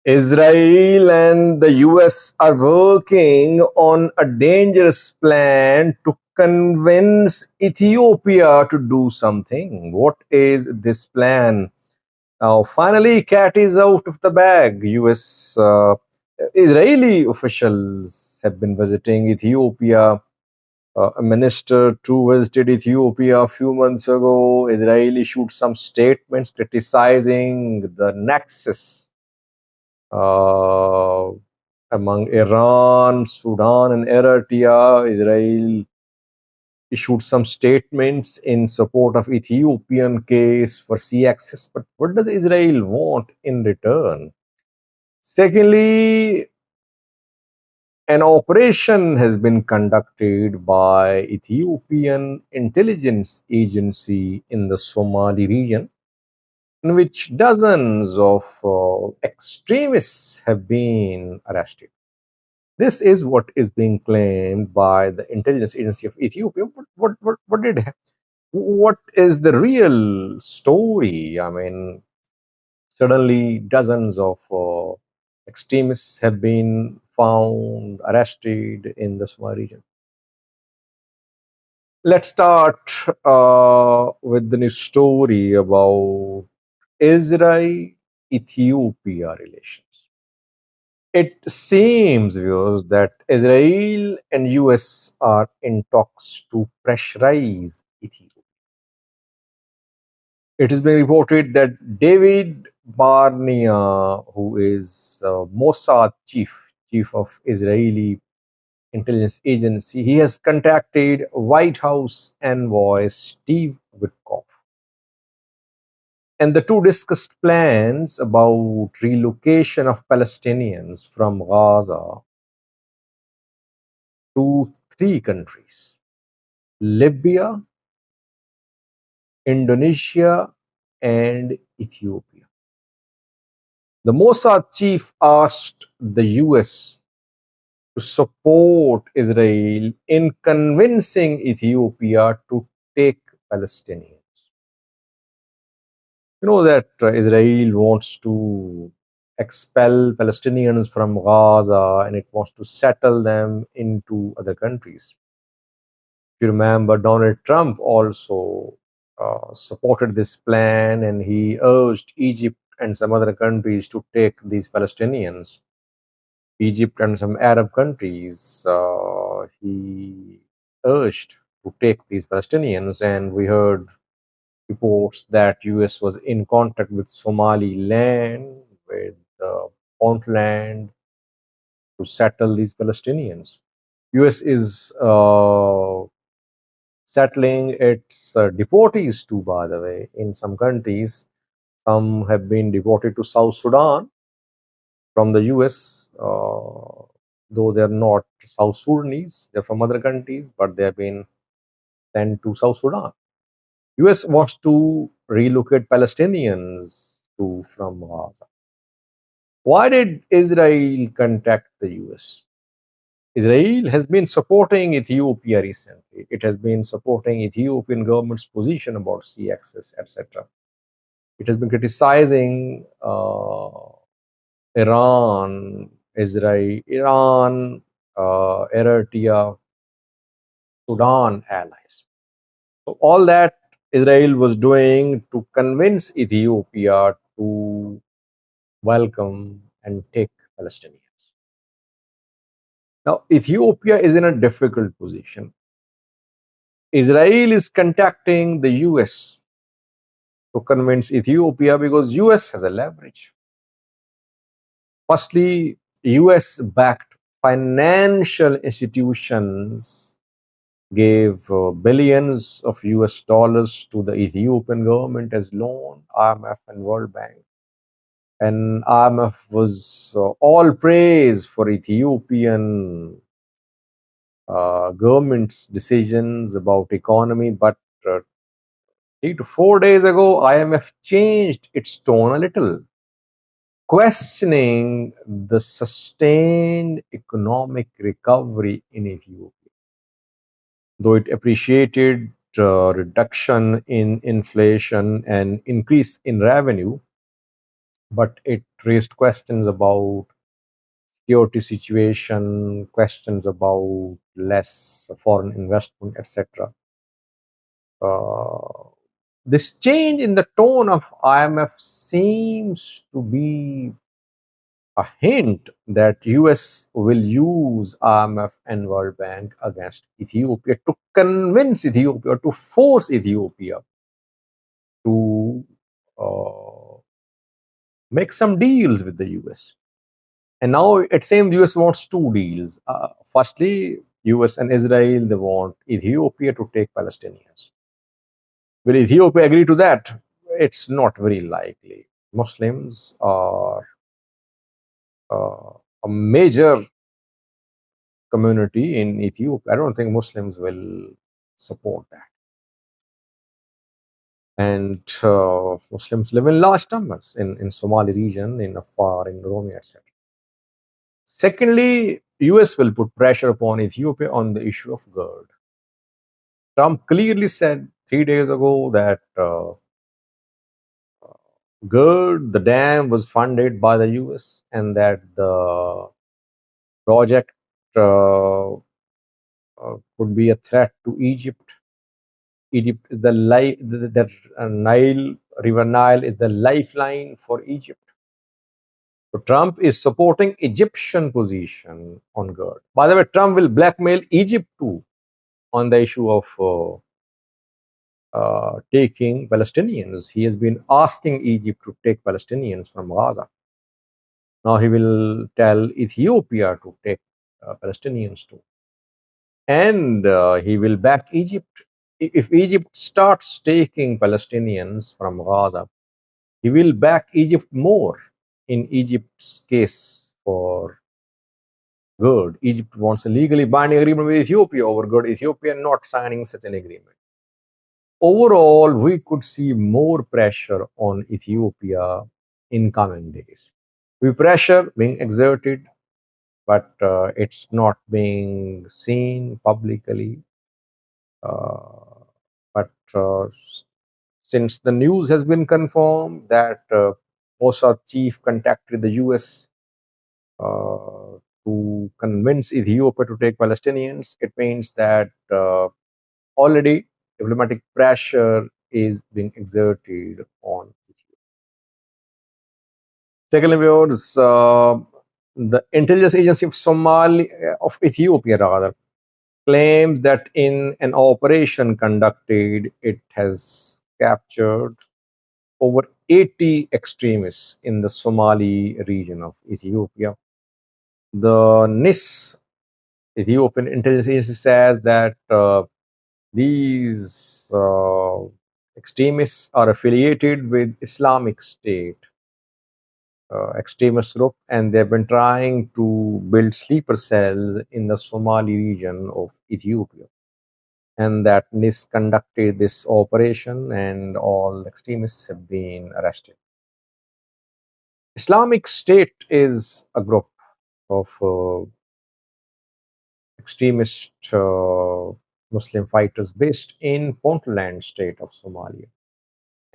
Israel and the US are working on a dangerous plan to convince Ethiopia to do something. What is this plan? Now, finally, cat is out of the bag. US Israeli officials have been visiting Ethiopia. A minister too visited Ethiopia a few months ago. Israel issued some statements criticizing the nexus uh, among Iran, Sudan, and Eritrea. Israel issued some statements in support of Ethiopian case for sea access. But what does Israel want in return? Secondly, an operation has been conducted by Ethiopian intelligence agency in the Somali region, in which dozens of extremists have been arrested. This is what is being claimed by the intelligence agency of Ethiopia. What is the real story? I mean, suddenly dozens of extremists have been found, arrested in the Somali region. Let's start with the new story about Israel Ethiopia relations. It seems, viewers, that Israel and US are in talks to pressurize Ethiopia. It has been reported that David Barnea, who is Mossad chief of Israeli intelligence agency, he has contacted White House envoy Steve Witkoff. And the two discussed plans about relocation of Palestinians from Gaza to three countries: Libya, Indonesia, and Ethiopia. The Mossad chief asked the US to support Israel in convincing Ethiopia to take Palestinians. You know that Israel wants to expel Palestinians from Gaza and it wants to settle them into other countries. If you remember, Donald Trump also supported this plan and he urged Egypt and some other countries to take these Palestinians. Egypt and some Arab countries, he urged to take these Palestinians, and we heard reports that US was in contact with Somaliland, with Puntland to settle these Palestinians. US is settling its deportees too, by the way, in some countries. Some have been deported to South Sudan from the US, though they're not South Sudanese, they're from other countries, but they have been sent to South Sudan. US wants to relocate Palestinians from Gaza. Why did Israel contact the US? Israel has been supporting Ethiopia recently. It has been supporting Ethiopian government's position about sea access, etc. It has been criticizing Iran, Eritrea, Sudan allies. So all that Israel was doing to convince Ethiopia to welcome and take Palestinians. Now, Ethiopia is in a difficult position. Israel is contacting the US to convince Ethiopia because US has a leverage. Firstly, US-backed financial institutions gave billions of US dollars to the Ethiopian government as loan, IMF and World Bank. And IMF was all praise for Ethiopian government's decisions about economy, but 3 to 4 days ago, IMF changed its tone a little, questioning the sustained economic recovery in Ethiopia. Though it appreciated reduction in inflation and increase in revenue, but it raised questions about security situation, questions about less foreign investment, etc. Uh, this change in the tone of IMF seems to be a hint that US will use IMF and World Bank against Ethiopia to convince Ethiopia, to force Ethiopia to uh, make some deals with the US. And now it seems US wants two deals. Firstly, US and Israel, they want Ethiopia to take Palestinians. Will Ethiopia agree to that? It's not very likely. Muslims are a major community in Ethiopia. I don't think Muslims will support that. And Muslims live in large numbers in Somali region, in Afar, in Oromia, etc. Secondly, US will put pressure upon Ethiopia on the issue of GERD. Trump clearly said 3 days ago that GERD, the dam, was funded by the US and that the project could be a threat to Egypt. Egypt is the Nile, River Nile is the lifeline for Egypt. So Trump is supporting Egyptian position on GERD. By the way, Trump will blackmail Egypt too on the issue of taking Palestinians. He has been asking Egypt to take Palestinians from Gaza. Now he will tell Ethiopia to take Palestinians too. And he will back Egypt. If Egypt starts taking Palestinians from Gaza, he will back Egypt more in Egypt's case for GERD. Egypt wants a legally binding agreement with Ethiopia over GERD. Ethiopia not signing such an agreement. Overall, we could see more pressure on Ethiopia in coming days. The pressure being exerted, but it's not being seen publicly. But since the news has been confirmed that Mossad chief contacted the US to convince Ethiopia to take Palestinians, it means that already diplomatic pressure is being exerted on Ethiopia. Secondly, viewers, the intelligence agency of Ethiopia rather claims that in an operation conducted, it has captured over 80 extremists in the Somali region of Ethiopia. The NISS, Ethiopian Intelligence Agency, says that these extremists are affiliated with Islamic State extremist group, and they've been trying to build sleeper cells in the Somali region of Ethiopia. And that NISS conducted this operation, and all extremists have been arrested. Islamic State is a group of extremist Muslim fighters based in Puntland state of Somalia.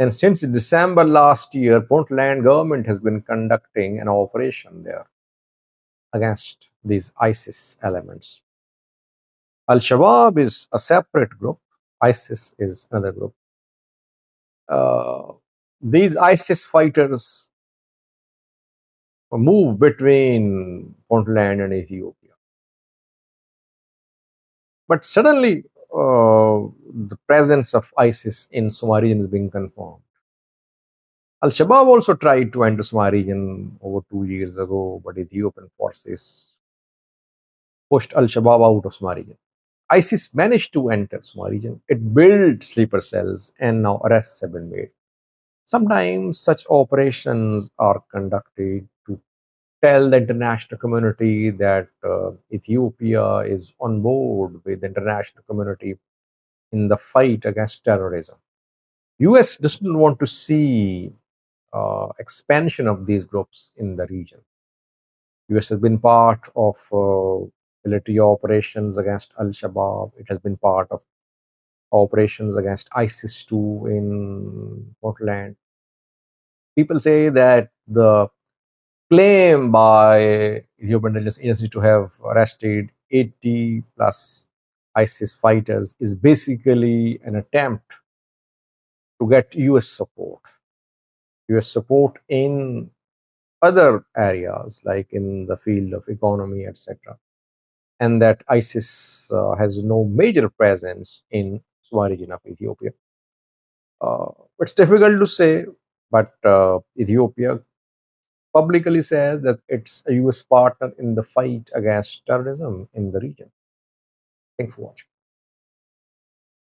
And since December last year, Puntland government has been conducting an operation there against these ISIS elements. Al-Shabaab is a separate group. ISIS is another group. These ISIS fighters move between Puntland and Ethiopia. But suddenly, the presence of ISIS in Somali region is being confirmed. Al-Shabaab also tried to enter Somali region over 2 years ago, but Ethiopian forces pushed Al-Shabaab out of Somali region. ISIS managed to enter Somali region. It built sleeper cells, and now arrests have been made. Sometimes such operations are conducted to tell the international community that Ethiopia is on board with the international community in the fight against terrorism. US doesn't want to see expansion of these groups in the region. US has been part of military operations against Al-Shabaab. It has been part of operations against ISIS too in Portland. People say that the claim by Ethiopian intelligence agency to have arrested 80 plus ISIS fighters is basically an attempt to get US support. US support in other areas like in the field of economy, etc. And that ISIS has no major presence in Somali region of Ethiopia. Uh, it's difficult to say, but Ethiopia publicly says that it's a US partner in the fight against terrorism in the region. Thanks for watching.